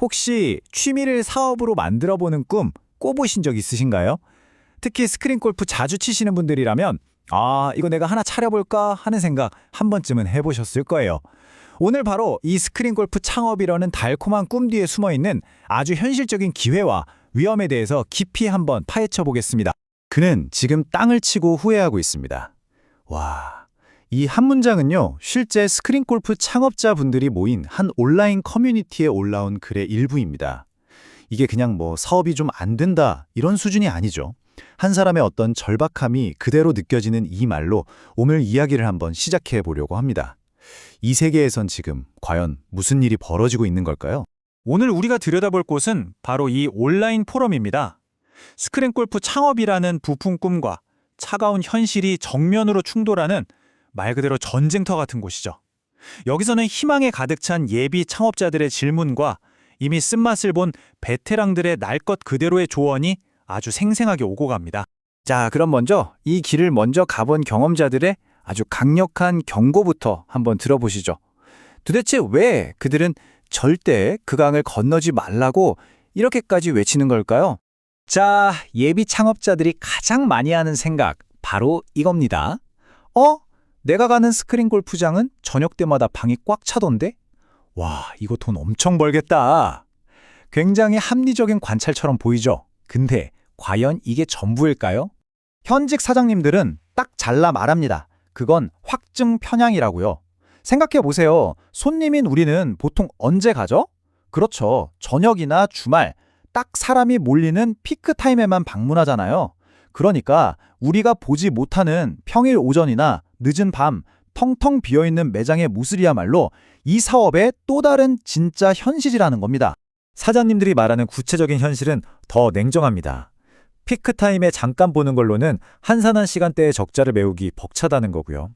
혹시 취미를 사업으로 만들어보는 꿈 꿔보신 적 있으신가요? 특히 스크린 골프 자주 치시는 분들이라면 이거 내가 하나 차려볼까 하는 생각 한 번쯤은 해보셨을 거예요. 오늘 바로 이 스크린 골프 창업이라는 달콤한 꿈 뒤에 숨어있는 아주 현실적인 기회와 위험에 대해서 깊이 한번 파헤쳐 보겠습니다. 그는 지금 땅을 치고 후회하고 있습니다. 와, 이 한 문장은요, 실제 스크린 골프 창업자분들이 모인 한 온라인 커뮤니티에 올라온 글의 일부입니다. 이게 그냥 사업이 좀 안 된다 이런 수준이 아니죠. 한 사람의 어떤 절박함이 그대로 느껴지는 이 말로 오늘 이야기를 한번 시작해 보려고 합니다. 이 세계에선 지금 과연 무슨 일이 벌어지고 있는 걸까요? 오늘 우리가 들여다볼 곳은 바로 이 온라인 포럼입니다. 스크린 골프 창업이라는 부푼 꿈과 차가운 현실이 정면으로 충돌하는 말 그대로 전쟁터 같은 곳이죠. 여기서는 희망에 가득 찬 예비 창업자들의 질문과 이미 쓴맛을 본 베테랑들의 날 것 그대로의 조언이 아주 생생하게 오고 갑니다. 자, 그럼 먼저 이 길을 먼저 가본 경험자들의 아주 강력한 경고부터 한번 들어보시죠. 도대체 왜 그들은 절대 그 강을 건너지 말라고 이렇게까지 외치는 걸까요? 자, 예비 창업자들이 가장 많이 하는 생각, 바로 이겁니다. 내가 가는 스크린 골프장은 저녁 때마다 방이 꽉 차던데? 와, 이거 돈 엄청 벌겠다. 굉장히 합리적인 관찰처럼 보이죠? 근데 과연 이게 전부일까요? 현직 사장님들은 딱 잘라 말합니다. 그건 확증 편향이라고요. 생각해보세요. 손님인 우리는 보통 언제 가죠? 그렇죠. 저녁이나 주말, 딱 사람이 몰리는 피크 타임에만 방문하잖아요. 그러니까 우리가 보지 못하는 평일 오전이나 늦은 밤 텅텅 비어있는 매장의 모습이야말로 이 사업의 또 다른 진짜 현실이라는 겁니다. 사장님들이 말하는 구체적인 현실은 더 냉정합니다. 피크타임에 잠깐 보는 걸로는 한산한 시간대의 적자를 메우기 벅차다는 거고요.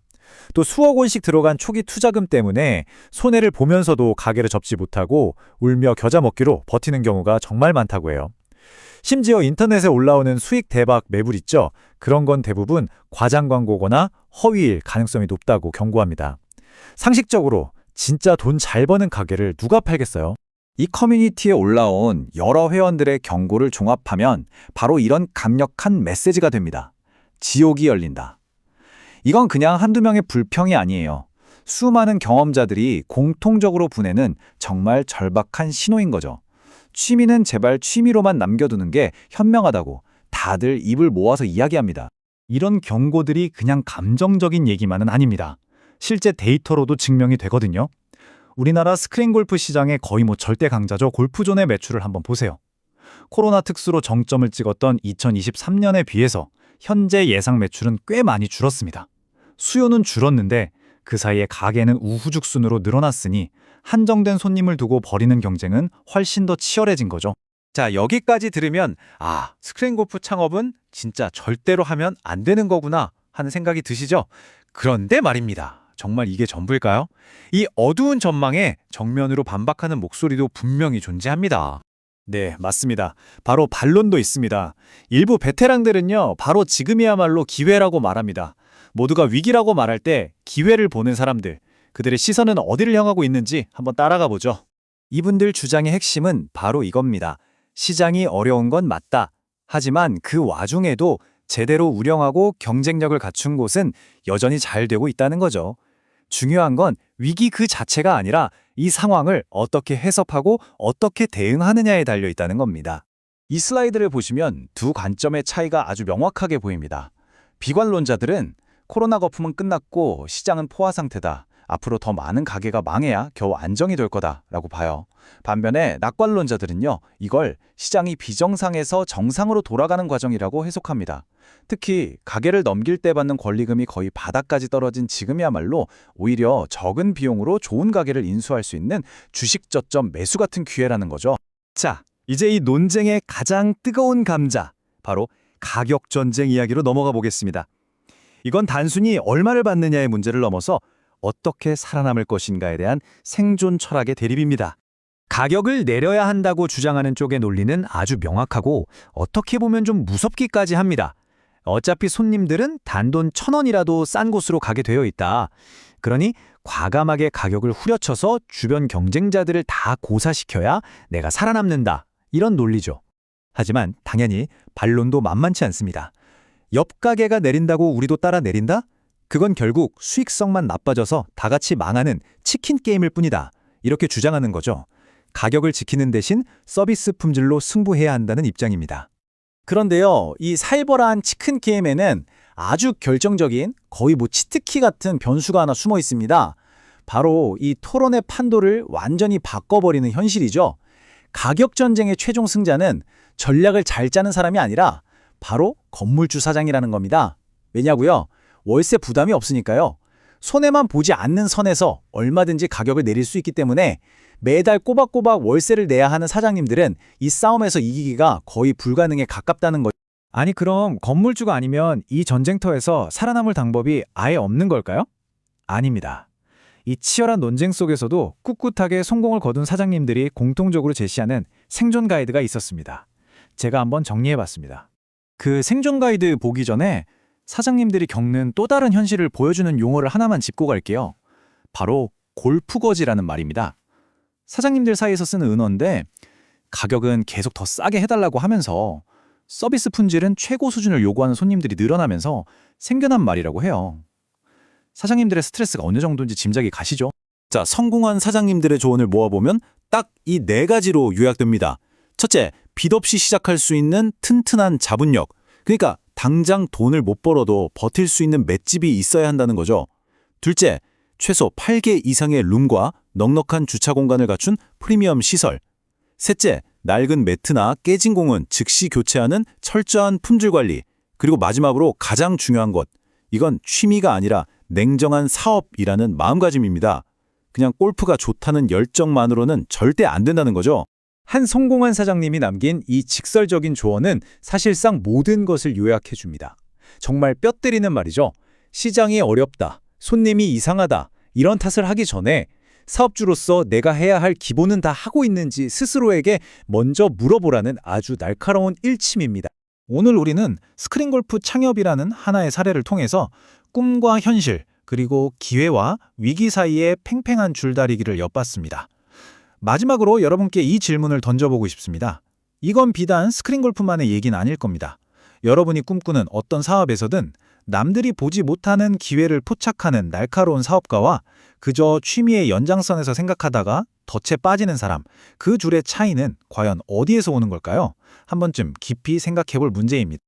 또 수억 원씩 들어간 초기 투자금 때문에 손해를 보면서도 가게를 접지 못하고 울며 겨자 먹기로 버티는 경우가 정말 많다고 해요. 심지어 인터넷에 올라오는 수익 대박 매물 있죠? 그런 건 대부분 과장 광고거나 허위일 가능성이 높다고 경고합니다. 상식적으로 진짜 돈 잘 버는 가게를 누가 팔겠어요? 이 커뮤니티에 올라온 여러 회원들의 경고를 종합하면 바로 이런 강력한 메시지가 됩니다. 지옥이 열린다. 이건 그냥 한두 명의 불평이 아니에요. 수많은 경험자들이 공통적으로 보내는 정말 절박한 신호인 거죠. 취미는 제발 취미로만 남겨두는 게 현명하다고 다들 입을 모아서 이야기합니다. 이런 경고들이 그냥 감정적인 얘기만은 아닙니다. 실제 데이터로도 증명이 되거든요. 우리나라 스크린 골프 시장의 거의 절대 강자죠. 골프존의 매출을 한번 보세요. 코로나 특수로 정점을 찍었던 2023년에 비해서 현재 예상 매출은 꽤 많이 줄었습니다. 수요는 줄었는데 그 사이에 가게는 우후죽순으로 늘어났으니 한정된 손님을 두고 벌이는 경쟁은 훨씬 더 치열해진 거죠. 자, 여기까지 들으면 스크린 골프 창업은 진짜 절대로 하면 안 되는 거구나 하는 생각이 드시죠? 그런데 말입니다. 정말 이게 전부일까요? 이 어두운 전망에 정면으로 반박하는 목소리도 분명히 존재합니다. 네, 맞습니다. 바로 반론도 있습니다. 일부 베테랑들은요, 바로 지금이야말로 기회라고 말합니다. 모두가 위기라고 말할 때 기회를 보는 사람들, 그들의 시선은 어디를 향하고 있는지 한번 따라가 보죠. 이분들 주장의 핵심은 바로 이겁니다. 시장이 어려운 건 맞다. 하지만 그 와중에도 제대로 운영하고 경쟁력을 갖춘 곳은 여전히 잘 되고 있다는 거죠. 중요한 건 위기 그 자체가 아니라 이 상황을 어떻게 해석하고 어떻게 대응하느냐에 달려 있다는 겁니다. 이 슬라이드를 보시면 두 관점의 차이가 아주 명확하게 보입니다. 비관론자들은 코로나 거품은 끝났고 시장은 포화 상태다. 앞으로 더 많은 가게가 망해야 겨우 안정이 될 거다라고 봐요. 반면에 낙관론자들은요, 이걸 시장이 비정상에서 정상으로 돌아가는 과정이라고 해석합니다. 특히 가게를 넘길 때 받는 권리금이 거의 바닥까지 떨어진 지금이야말로 오히려 적은 비용으로 좋은 가게를 인수할 수 있는 주식 저점 매수 같은 기회라는 거죠. 자, 이제 이 논쟁의 가장 뜨거운 감자, 바로 가격 전쟁 이야기로 넘어가 보겠습니다. 이건 단순히 얼마를 받느냐의 문제를 넘어서 어떻게 살아남을 것인가에 대한 생존 철학의 대립입니다. 가격을 내려야 한다고 주장하는 쪽의 논리는 아주 명확하고 어떻게 보면 좀 무섭기까지 합니다. 어차피 손님들은 단돈 1,000원이라도 싼 곳으로 가게 되어 있다. 그러니 과감하게 가격을 후려쳐서 주변 경쟁자들을 다 고사시켜야 내가 살아남는다. 이런 논리죠. 하지만 당연히 반론도 만만치 않습니다. 옆 가게가 내린다고 우리도 따라 내린다? 그건 결국 수익성만 나빠져서 다 같이 망하는 치킨 게임일 뿐이다. 이렇게 주장하는 거죠. 가격을 지키는 대신 서비스 품질로 승부해야 한다는 입장입니다. 그런데요, 이 살벌한 치킨 게임에는 아주 결정적인 거의 치트키 같은 변수가 하나 숨어 있습니다. 바로 이 토론의 판도를 완전히 바꿔버리는 현실이죠. 가격 전쟁의 최종 승자는 전략을 잘 짜는 사람이 아니라 바로 건물주 사장이라는 겁니다. 왜냐고요? 월세 부담이 없으니까요. 손해만 보지 않는 선에서 얼마든지 가격을 내릴 수 있기 때문에 매달 꼬박꼬박 월세를 내야 하는 사장님들은 이 싸움에서 이기기가 거의 불가능에 가깝다는 거죠. 아니 그럼 건물주가 아니면 이 전쟁터에서 살아남을 방법이 아예 없는 걸까요? 아닙니다. 이 치열한 논쟁 속에서도 꿋꿋하게 성공을 거둔 사장님들이 공통적으로 제시하는 생존 가이드가 있었습니다. 제가 한번 정리해봤습니다. 그 생존 가이드 보기 전에 사장님들이 겪는 또 다른 현실을 보여주는 용어를 하나만 짚고 갈게요. 바로 골프거지라는 말입니다. 사장님들 사이에서 쓰는 은어인데 가격은 계속 더 싸게 해달라고 하면서 서비스 품질은 최고 수준을 요구하는 손님들이 늘어나면서 생겨난 말이라고 해요. 사장님들의 스트레스가 어느 정도인지 짐작이 가시죠? 자, 성공한 사장님들의 조언을 모아보면 딱 이 4가지로 요약됩니다. 첫째, 빚 없이 시작할 수 있는 튼튼한 자본력. 그러니까 당장 돈을 못 벌어도 버틸 수 있는 맷집이 있어야 한다는 거죠. 둘째, 최소 8개 이상의 룸과 넉넉한 주차 공간을 갖춘 프리미엄 시설. 셋째, 낡은 매트나 깨진 공은 즉시 교체하는 철저한 품질 관리. 그리고 마지막으로 가장 중요한 것. 이건 취미가 아니라 냉정한 사업이라는 마음가짐입니다. 그냥 골프가 좋다는 열정만으로는 절대 안 된다는 거죠. 한 성공한 사장님이 남긴 이 직설적인 조언은 사실상 모든 것을 요약해 줍니다. 정말 뼈 때리는 말이죠. 시장이 어렵다, 손님이 이상하다 이런 탓을 하기 전에 사업주로서 내가 해야 할 기본은 다 하고 있는지 스스로에게 먼저 물어보라는 아주 날카로운 일침입니다. 오늘 우리는 스크린골프 창업이라는 하나의 사례를 통해서 꿈과 현실, 그리고 기회와 위기 사이의 팽팽한 줄다리기를 엿봤습니다. 마지막으로 여러분께 이 질문을 던져보고 싶습니다. 이건 비단 스크린골프만의 얘기는 아닐 겁니다. 여러분이 꿈꾸는 어떤 사업에서든 남들이 보지 못하는 기회를 포착하는 날카로운 사업가와 그저 취미의 연장선에서 생각하다가 덫에 빠지는 사람, 그 둘의 차이는 과연 어디에서 오는 걸까요? 한 번쯤 깊이 생각해볼 문제입니다.